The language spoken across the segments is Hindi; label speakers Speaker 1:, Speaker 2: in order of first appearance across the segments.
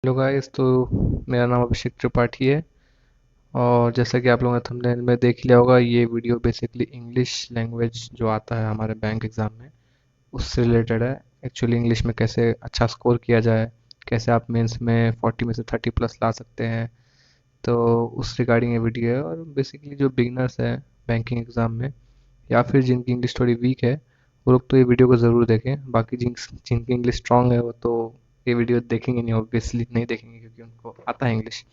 Speaker 1: Hello guys. तो मेरा नाम अभिषेक त्रिपाठी है। और जैसा कि आप लोगों ने थंबनेल में देख लिया होगा, ये वीडियो बेसिकली इंग्लिश लैंग्वेज जो आता है हमारे बैंक एग्ज़ाम में उससे रिलेटेड है। एक्चुअली इंग्लिश में कैसे अच्छा स्कोर किया जाए, कैसे आप मेंस में 40 में से 30 प्लस ला सकते हैं, तो उस रिगार्डिंग ये वीडियो है। और बेसिकली जो बिगनर्स हैं बैंकिंग एग्ज़ाम में, या फिर जिनकी इंग्लिश थोड़ी वीक है, वो लोग तो ये वीडियो को ज़रूर देखें। बाकी जिनकी इंग्लिश स्ट्रांग है वो तो ये वीडियो देखेंगे नहीं, ऑब्वियसली नहीं देखेंगे, क्योंकि उनको आता है इंग्लिश।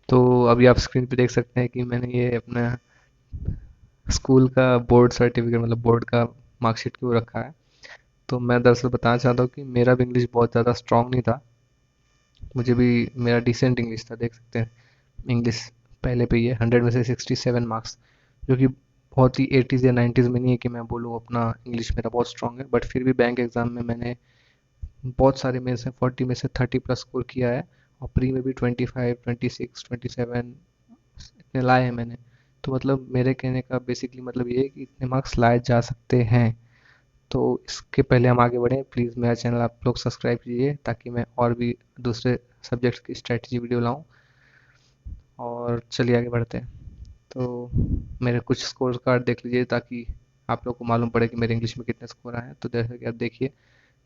Speaker 1: तो अभी आप स्क्रीन पे देख सकते हैं कि मैंने ये अपना स्कूल का बोर्ड सर्टिफिकेट, मतलब बोर्ड का मार्कशीट क्यों रखा है। तो मैं दरअसल बताना चाहता हूँ कि मेरा भी इंग्लिश बहुत ज़्यादा स्ट्रांग नहीं था। मुझे भी मेरा डिसेंट इंग्लिश था, देख सकते हैं इंग्लिश पहले पे ही है। 100 में से 67 मार्क्स, जो कि बहुत ही 80s या 90s में नहीं है कि मैं बोलूँ अपना इंग्लिश मेरा बहुत स्ट्रांग है। बट फिर भी बैंक एग्ज़ाम में मैंने बहुत सारे में से 40 में से 30 प्लस स्कोर किया है। और प्री में भी 25, 26, 27 इतने लाए हैं मैंने। तो मतलब मेरे कहने का बेसिकली मतलब ये है कि इतने मार्क्स लाए जा सकते हैं। तो इसके पहले हम आगे बढ़ें, प्लीज़ मेरा चैनल आप लोग सब्सक्राइब कीजिए, ताकि मैं और भी दूसरे सब्जेक्ट्स की स्ट्रेटजी वीडियो लाऊं। और चलिए आगे बढ़ते हैं। तो मेरे कुछ स्कोर कार्ड देख लीजिए, ताकि आप लोग को मालूम पड़े कि मेरे इंग्लिश में कितने स्कोर आए हैं। तो जैसे कि आप देखिए,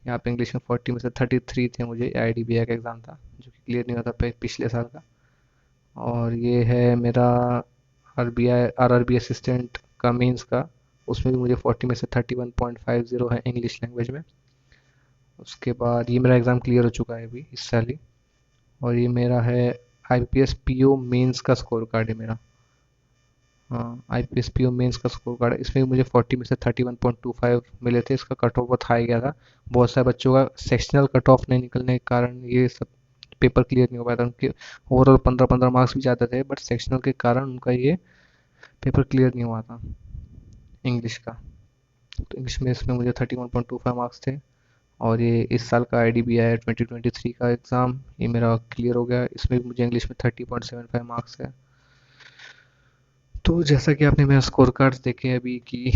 Speaker 1: यहाँ पे इंग्लिश में 40 में से 33 थे मुझे। IDBI का एग्ज़ाम था जो कि क्लियर नहीं हुआ था पिछले साल का। और ये है मेरा RRB असिस्टेंट का मेंस का। उसमें भी मुझे 40 में से 31.50 है इंग्लिश लैंग्वेज में। उसके बाद ये मेरा एग्ज़ाम क्लियर हो चुका है अभी इस साल ही। और ये मेरा है IPS PO मेंस का स्कोर कार्ड है मेरा। हाँ, IPS PO मेंस का स्कोर कार्ड है। इसमें भी मुझे 40 में से 31.25 मिले थे। इसका कट ऑफ बहुत हाई गया था। बहुत सारे बच्चों का सेक्शनल कट ऑफ नहीं निकलने के कारण ये सब पेपर क्लियर नहीं हो पाया था। उनके ओवरऑल 15-15 मार्क्स भी जाते थे, बट सेक्शनल के कारण उनका ये पेपर क्लियर नहीं हुआ था इंग्लिश का। तो इंग्लिश में इसमें मुझे 31.25 मार्क्स थे। और ये इस साल का IDBI 2023 का एग्ज़ाम ये मेरा क्लियर हो गया। इसमें भी मुझे इंग्लिश में 30.75 मार्क्स है। तो जैसा कि आपने मेरा स्कोर कार्ड देखे अभी कि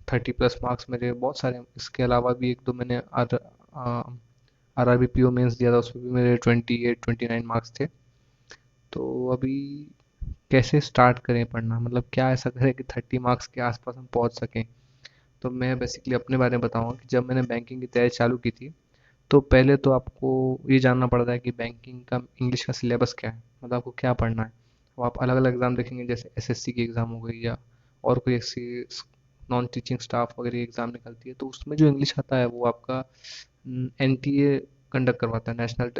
Speaker 1: 30 प्लस मार्क्स मेरे बहुत सारे हैं। इसके अलावा भी एक दो मैंने RRB PO मेंस दिया था, उसमें भी मेरे 28-29 मार्क्स थे। तो अभी कैसे स्टार्ट करें पढ़ना, मतलब क्या ऐसा करें कि 30 मार्क्स के आसपास हम पहुंच सकें। तो मैं बेसिकली अपने बारे में बताऊंगा कि जब मैंने बैंकिंग की तैयारी चालू की थी, तो पहले तो आपको ये जानना पड़ता है कि बैंकिंग का इंग्लिश का सिलेबस क्या है, मतलब आपको क्या पढ़ना है। अब आप अलग अलग एग्ज़ाम देखेंगे, जैसे SSC की एग्ज़ाम हो गई, या और कोई ऐसी नॉन टीचिंग स्टाफ वगैरह एग्ज़ाम निकलती है, तो उसमें जो इंग्लिश आता है वो आपका NTA कंडक्ट करवाता है, नेशनल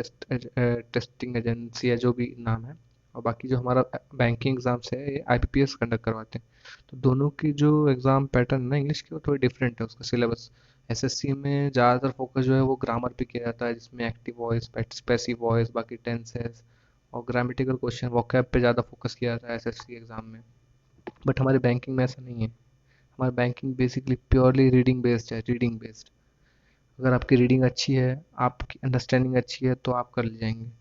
Speaker 1: टेस्टिंग एजेंसी या जो भी नाम है। और बाकी जो हमारा बैंकिंग एग्ज़ाम्स है ये IBPS कंडक्ट करवाते हैं। तो दोनों की जो एग्ज़ाम पैटर्न है ना इंग्लिश की, वो थोड़ी डिफरेंट है उसका सिलेबस। SSC में ज़्यादातर फोकस जो है वो ग्रामर पे किया जाता है, जिसमें एक्टिव वॉइस, पैसिव वॉइस, बाकी टेंसेस और ग्रामेटिकल क्वेश्चन वोकैब पे ज़्यादा फोकस किया जाता है SSC एग्ज़ाम में। बट हमारे बैंकिंग में ऐसा नहीं है। हमारा banking basically purely reading based है, रीडिंग बेस्ड। अगर आपकी रीडिंग अच्छी है, आपकी अंडरस्टैंडिंग अच्छी है, तो आप कर ले जाएंगे।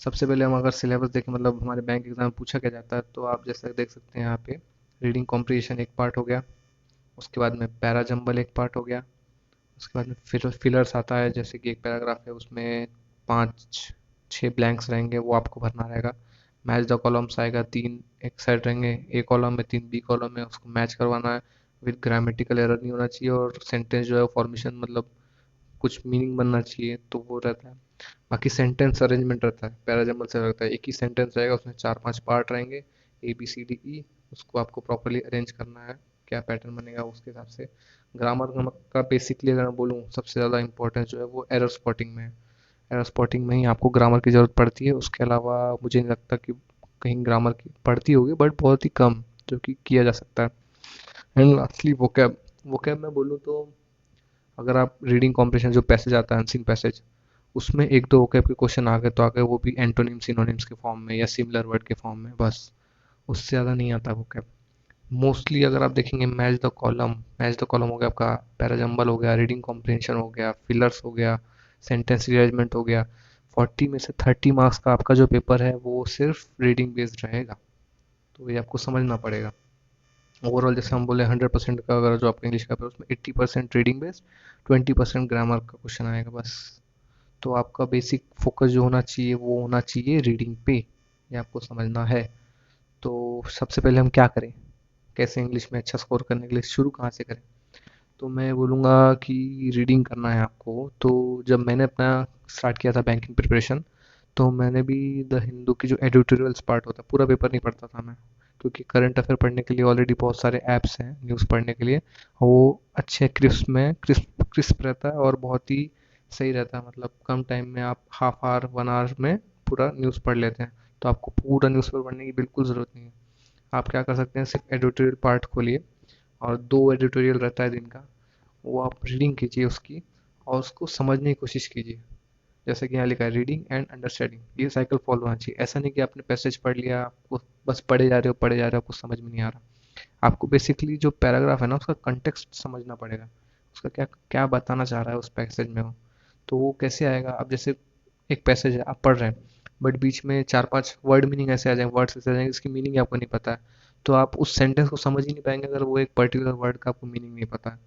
Speaker 1: सबसे पहले हम अगर सिलेबस देखें, मतलब हमारे बैंक एग्जाम में पूछा क्या जाता है, तो आप जैसे देख सकते हैं यहाँ पे, रीडिंग कॉम्प्रिहेंशन एक पार्ट हो गया। उसके बाद में पैरा जंबल एक पार्ट हो गया। उसके बाद में फिलर्स आता है, जैसे कि एक पैराग्राफ है उसमें 5-6 ब्लैंक्स रहेंगे, वो आपको भरना रहेगा। मैच द कॉलम्स आएगा, 3 एक साइड रहेंगे, A कॉलम में 3 B कॉलम में, उसको मैच करवाना है। विद ग्रामेटिकल एरर नहीं होना चाहिए, और सेंटेंस जो है फॉर्मेशन मतलब कुछ मीनिंग बनना चाहिए, तो वो रहता है। बाकी सेंटेंस अरेंजमेंट रहता है, पैराजम्बल से रहता है, एक ही सेंटेंस रहेगा, उसमें 4-5 पार्ट रहेंगे, ABCDE। उसको आपको प्रॉपरली अरेंज करना है, क्या पैटर्न बनेगा उसके हिसाब से। ग्रामर का बेसिकली अगर मैं बोलूँ, सबसे ज़्यादा इंपॉर्टेंस जो है वो एरर स्पॉटिंग में है। एरर स्पॉटिंग में ही आपको ग्रामर की ज़रूरत पड़ती है। उसके अलावा मुझे नहीं लगता कि कहीं ग्रामर की पड़ती होगी, बट बहुत ही कम, जो कि किया जा सकता है। And lastly vocab. वोकैब में बोलूँ तो, अगर आप रीडिंग कॉम्प्रिहेंशन जो पैसेज आता है, अनसीन पैसेज, उसमें एक दो वोकैब के क्वेश्चन आ गए तो आ गए, वो भी एंटोनिम सिनोनिम्स के फॉर्म में या सिमिलर वर्ड के फॉर्म में, बस। उससे ज़्यादा नहीं आता वोकैब। मोस्टली अगर आप देखेंगे, मैच द कॉलम हो गया आपका, पैराजम्बल हो गया, रीडिंग कॉम्प्रिहेंशन हो गया, फिलर्स हो गया, सेंटेंस रीअरेंजमेंट हो गया। 40 में से 30 मार्क्स का आपका जो पेपर है वो सिर्फ रीडिंग बेस्ड रहेगा। तो ये आपको समझना पड़ेगा। ओवरऑल जैसे हम बोले, 100% का अगर जो आपका इंग्लिश का पेपर, उसमें 80% रीडिंग बेस्ड, 20% ग्रामर का क्वेश्चन आएगा, बस। तो आपका बेसिक फोकस जो होना चाहिए वो होना चाहिए रीडिंग पे, ये आपको समझना है। तो सबसे पहले हम क्या करें, कैसे इंग्लिश में अच्छा स्कोर करने के लिए शुरू कहाँ से करें। तो मैं बोलूँगा कि रीडिंग करना है आपको। तो जब मैंने अपना स्टार्ट किया था बैंकिंग प्रिपरेशन, तो मैंने भी द हिंदू की जो एडिटोरियल्स पार्ट होता है, पूरा पेपर नहीं पढ़ता था मैं, क्योंकि करंट अफेयर पढ़ने के लिए ऑलरेडी बहुत सारे ऐप्स हैं न्यूज़ पढ़ने के लिए, और वो अच्छे क्रिस्प में क्रिस्प क्रिस्प रहता है और बहुत ही सही रहता है। मतलब कम टाइम में आप हाफ आवर 1 आवर में पूरा न्यूज़ पढ़ लेते हैं। तो आपको पूरा न्यूज़पेपर पढ़ने की बिल्कुल ज़रूरत नहीं है। आप क्या कर सकते हैं, सिर्फ एडिटोरियल पार्ट खोलिए, और 2 एडिटोरियल रहता है दिन का, वो आप रीडिंग कीजिए उसकी, और उसको समझने की कोशिश कीजिए। जैसे कि यहाँ लिखा है रीडिंग एंड अंडरस्टैंडिंग, ये साइकिल फॉलो होना चाहिए। ऐसा नहीं कि आपने पैसेज पढ़ लिया, आपको बस पढ़े जा रहे हो, आपको समझ में नहीं आ रहा। आपको बेसिकली जो पैराग्राफ है ना उसका कंटेक्स्ट समझना पड़ेगा, उसका क्या क्या बताना चाह रहा है उस पैसेज में वो। तो वो कैसे आएगा, अब जैसे एक पैसेज है आप पढ़ रहे हैं, बट बीच में 4-5 वर्ड मीनिंग ऐसे आ जाएंगे, वर्ड्स ऐसे आ जाएंगे इसकी मीनिंग आपको नहीं पता है, तो आप उस सेंटेंस को समझ ही नहीं पाएंगे अगर वो एक पर्टिकुलर वर्ड का आपको मीनिंग नहीं पता है।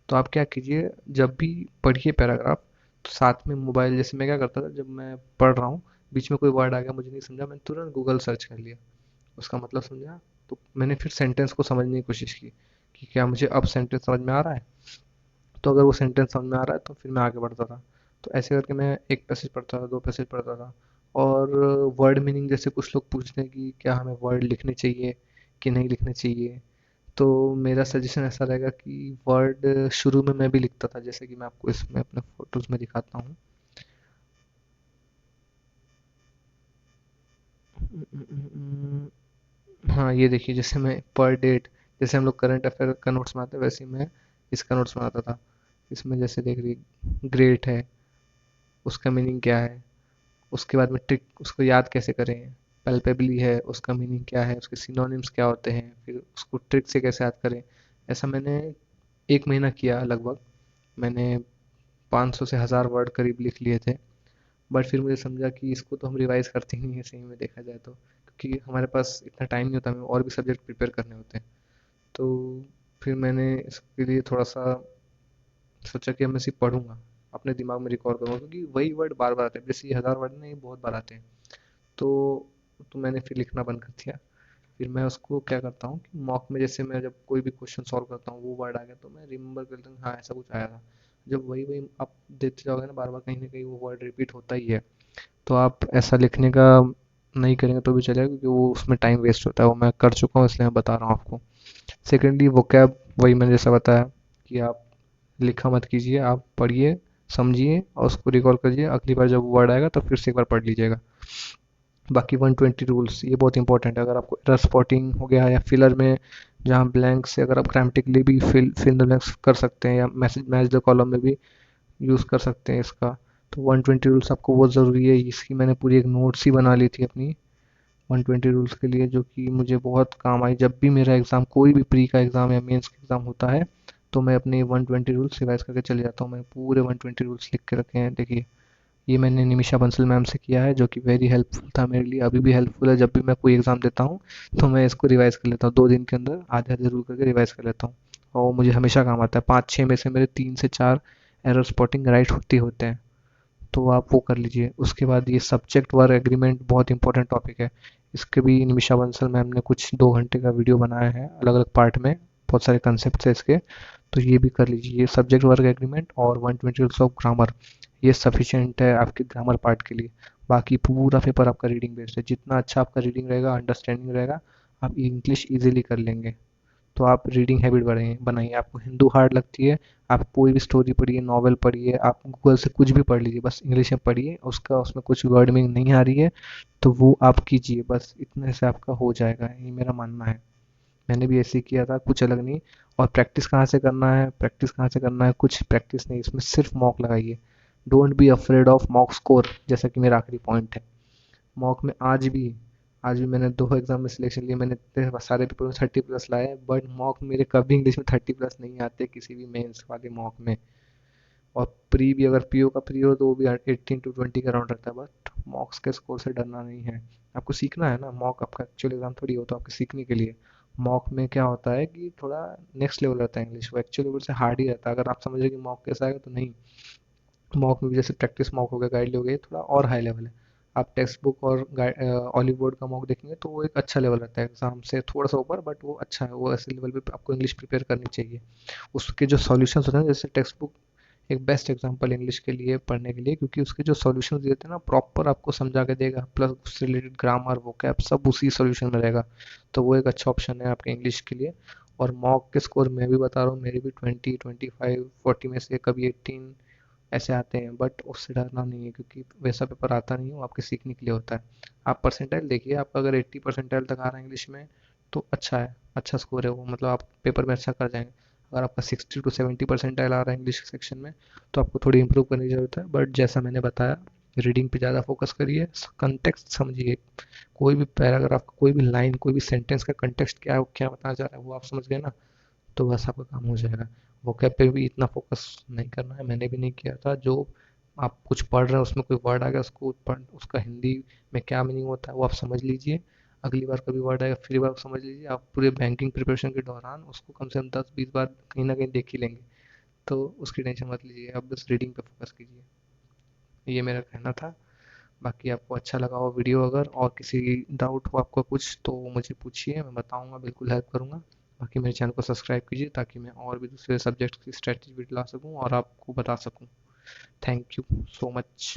Speaker 1: तो आप क्या कीजिए, जब भी पढ़िए पैराग्राफ, तो साथ में मोबाइल, जैसे मैं क्या करता था जब मैं पढ़ रहा हूँ, बीच में कोई वर्ड आ गया मुझे नहीं समझा, मैंने तुरंत गूगल सर्च कर लिया, उसका मतलब समझा, तो मैंने फिर सेंटेंस को समझने की कोशिश की कि क्या मुझे अब सेंटेंस समझ में आ रहा है। तो अगर वो सेंटेंस समझ में आ रहा है तो फिर मैं आगे बढ़ता था। तो ऐसे करके मैं एक पैसेज पढ़ता था, 2 पैसेज पढ़ता था। और वर्ड मीनिंग, जैसे कुछ लोग पूछते हैं कि क्या हमें वर्ड लिखने चाहिए कि नहीं लिखने चाहिए, तो मेरा सजेशन ऐसा रहेगा कि वर्ड शुरू में मैं भी लिखता था, जैसे कि मैं आपको इसमें अपने फोटोज में दिखाता हूँ। हाँ ये देखिए, जैसे मैं पर डेट, जैसे हम लोग करंट अफेयर का नोट्स बनाते हैं वैसे ही मैं इसका नोट्स बनाता था। इसमें जैसे देख रही ग्रेट है, उसका मीनिंग क्या है, उसके बाद में ट्रिक, उसको याद कैसे करें। पल्पेबली है, उसका मीनिंग क्या है, उसके सिनोनिम्स क्या होते हैं, फिर उसको ट्रिक से कैसे याद करें। ऐसा मैंने 1 महीना किया लगभग। मैंने 500 से 1000 वर्ड करीब लिख लिए थे। बट फिर मुझे समझा कि इसको तो हम रिवाइज करते ही नहीं है सही में देखा जाए तो, क्योंकि हमारे पास इतना टाइम नहीं होता, हमें और भी सब्जेक्ट प्रिपेयर करने होते हैं। तो फिर मैंने इसके लिए थोड़ा सा सोचा कि अब मैं सिर्फ पढ़ूंगा, अपने दिमाग में रिकॉर्ड करूंगा, क्योंकि वही वर्ड बार बार आते हैं, जैसे ये 1000 वर्ड नहीं, बहुत बार आते हैं। तो मैंने फिर लिखना बंद कर दिया। फिर मैं उसको क्या करता हूँ कि मॉक में, जैसे मैं जब कोई भी क्वेश्चन सॉल्व करता हूँ वो वर्ड आ गया तो मैं रिमेंबर कर लेता हूँ, हाँ ऐसा कुछ आया था। जब वही वही आप देते जाओगे ना बार बार, कहीं ना कहीं वो वर्ड रिपीट होता ही है। तो आप ऐसा लिखने का नहीं करेंगे तो भी चलेगा, क्योंकि वो उसमें टाइम वेस्ट होता है, वो मैं कर चुका हूँ इसलिए मैं बता रहा हूँ आपको। सेकेंडली वोकैब, वही मैंने जैसा बताया कि आप लिखा मत कीजिए, आप पढ़िए, समझिए और उसको रिकॉल करिए, अगली बार जब वर्ड आएगा तो फिर से एक बार पढ़ लीजिएगा। बाकी 120 रूल्स ये बहुत इंपॉर्टेंट है। अगर आपको एरर स्पॉटिंग हो गया या फिलर में जहाँ ब्लैंक से, अगर आप ग्रामेटिकली भी फिल द ब्लैंक्स कर सकते हैं, या मैसेज मैच द कॉलम में भी यूज़ कर सकते हैं इसका। तो 120 रूल्स आपको बहुत ज़रूरी है, इसकी मैंने पूरी एक नोट्स ही बना ली थी अपनी 120 रूल्स के लिए, जो कि मुझे बहुत काम आई। जब भी मेरा एग्ज़ाम, कोई भी प्री का एग्ज़ाम या मेंस का एग्ज़ाम होता है, तो मैं अपने 120 रूल्स रिवाइज करके चले जाता हूँ। मैं पूरे 120 रूल्स लिख के रखे हैं, देखिए। ये मैंने निमिषा बंसल मैम से किया है, जो कि वेरी हेल्पफुल था मेरे लिए, अभी भी हेल्पफुल है। जब भी मैं कोई एग्ज़ाम देता हूँ तो मैं इसको रिवाइज कर लेता हूँ, 2 दिन के अंदर आधे आधे रूल करके रिवाइज कर लेता हूँ। और वो मुझे हमेशा काम आता है, 5-6 में से मेरे 3 से 4 एरर स्पॉटिंग राइट होते होते हैं। तो आप वो कर लीजिए। उसके बाद ये सब्जेक्ट वर्क एग्रीमेंट बहुत इंपॉर्टेंट टॉपिक है। इसके भी निमिषा बंसल मैम ने कुछ 2 घंटे का वीडियो बनाया है अलग अलग पार्ट में, बहुत सारे कंसेप्ट है इसके। तो ये भी कर लीजिए, ये सब्जेक्ट वर्क एग्रीमेंट और 120 रूल्स ऑफ ग्रामर, ये सफिशिएंट है आपके ग्रामर पार्ट के लिए। बाकी पूरा पेपर आपका रीडिंग बेस्ड है, जितना अच्छा आपका रीडिंग रहेगा, अंडरस्टैंडिंग रहेगा, आप इंग्लिश इजीली कर लेंगे। तो आप रीडिंग हैबिट बढ़ाइए बनाइए। आपको हिंदू हार्ड लगती है, आप कोई भी स्टोरी पढ़िए, नॉवल पढ़िए, आप गूगल से कुछ भी पढ़ लीजिए, बस इंग्लिश में पढ़िए, उसका उसमें कुछ वर्ड मीनिंग नहीं आ रही है तो वो आप कीजिए, बस इतने से आपका हो जाएगा, ये मेरा मानना है। मैंने भी ऐसे ही किया था, कुछ अलग नहीं। और प्रैक्टिस कहाँ से करना है, प्रैक्टिस कहाँ से करना है, कुछ प्रैक्टिस नहीं, इसमें सिर्फ मॉक लगाइए। Don't be afraid of mock score, जैसा कि मेरा आखिरी पॉइंट है। मॉक में आज भी मैंने 2 एग्जाम में सिलेक्शन लिए, मैंने इतने सारे पेपर में 30+ लाए, बट मॉक मेरे कभी इंग्लिश में 30+ नहीं आते किसी भी मेंस वाले मॉक में। और प्री भी, अगर पीओ का प्री हो तो वो भी 18 to 20 का राउंड रहता है। बट मॉक्स के स्कोर से डरना नहीं है, आपको सीखना है ना। मॉक आपका एक्चुअल एग्जाम थोड़ी होता है आपके सीखने के लिए। मॉक में क्या होता है कि थोड़ा नेक्स्ट लेवल रहता है इंग्लिश, वो एक्चुअल लेवल से हार्ड ही रहता है। अगर आप समझे कि मॉक कैसा आएगा तो नहीं, मॉक में भी जैसे प्रैक्टिस मॉक हो गया, गाइड हो गया, ये थोड़ा और हाई लेवल है। आप टेक्स्ट बुक और ऑलिव बोर्ड का मॉक देखेंगे तो वो एक अच्छा लेवल रहता है, एग्जाम से थोड़ा सा ऊपर, बट वो अच्छा है, वो ऐसे लेवल पे आपको इंग्लिश प्रिपेयर करनी चाहिए। उसके जो सॉल्यूशंस होते हैं, जैसे टेक्स्ट बुक एक बेस्ट एग्जांपल इंग्लिश के लिए पढ़ने के लिए, क्योंकि उसके जो सॉल्यूशंस देते हैं ना, प्रॉपर आपको समझा के देगा, प्लस उससे रिलेटेड ग्रामर वोकैब सब उसी सॉल्यूशन में रहेगा। तो वो एक अच्छा ऑप्शन है आपके इंग्लिश के लिए। और मॉक के स्कोर मैं भी बता रहा हूँ, मेरे भी 20, 25, 40 में से कभी 18 ऐसे आते हैं, बट उससे डरना नहीं है, क्योंकि वैसा पेपर आता नहीं है, वो आपके सीखने के लिए होता है। आप परसेंटाइल देखिए, आपका अगर 80 परसेंटाइल तक आ रहा है इंग्लिश में तो अच्छा है, अच्छा स्कोर है वो, मतलब आप पेपर में अच्छा कर जाएंगे। अगर आपका 60 to 70 परसेंटाइल आ रहा है इंग्लिश सेक्शन में तो आपको थोड़ी इंप्रूव करने की ज़रूरत है, बट जैसा मैंने बताया, रीडिंग पे ज़्यादा फोकस करिए, कंटेक्स्ट समझिए। कोई भी पैराग्राफ, कोई भी लाइन, कोई भी सेंटेंस का कंटेक्स्ट क्या है, वो क्या बताना चाह रहा है, वो आप समझ गए ना, तो बस आपका काम हो जाएगा। वोकैब पे भी इतना फोकस नहीं करना है, मैंने भी नहीं किया था। जो आप कुछ पढ़ रहे हैं उसमें कोई वर्ड आ गया, उसको पढ़, उसका हिंदी में क्या मीनिंग होता है वो आप समझ लीजिए। अगली बार कभी वर्ड आएगा फिर बार समझ लीजिए। आप पूरे बैंकिंग प्रिपरेशन के दौरान उसको कम से कम 10-20 बार कहीं ना कहीं देख ही लेंगे, तो उसकी टेंशन मत लीजिए, आप बस रीडिंग पे फोकस कीजिए। ये मेरा कहना था। बाकी आपको अच्छा लगा हो वीडियो, अगर और किसी डाउट हो आपको कुछ तो मुझे पूछिए, मैं बताऊंगा, बिल्कुल हेल्प करूंगा। बाकी मेरे चैनल को सब्सक्राइब कीजिए ताकि मैं और भी दूसरे सब्जेक्ट की स्ट्रेटजी भी ला सकूं और आपको बता सकूं। Thank you so much.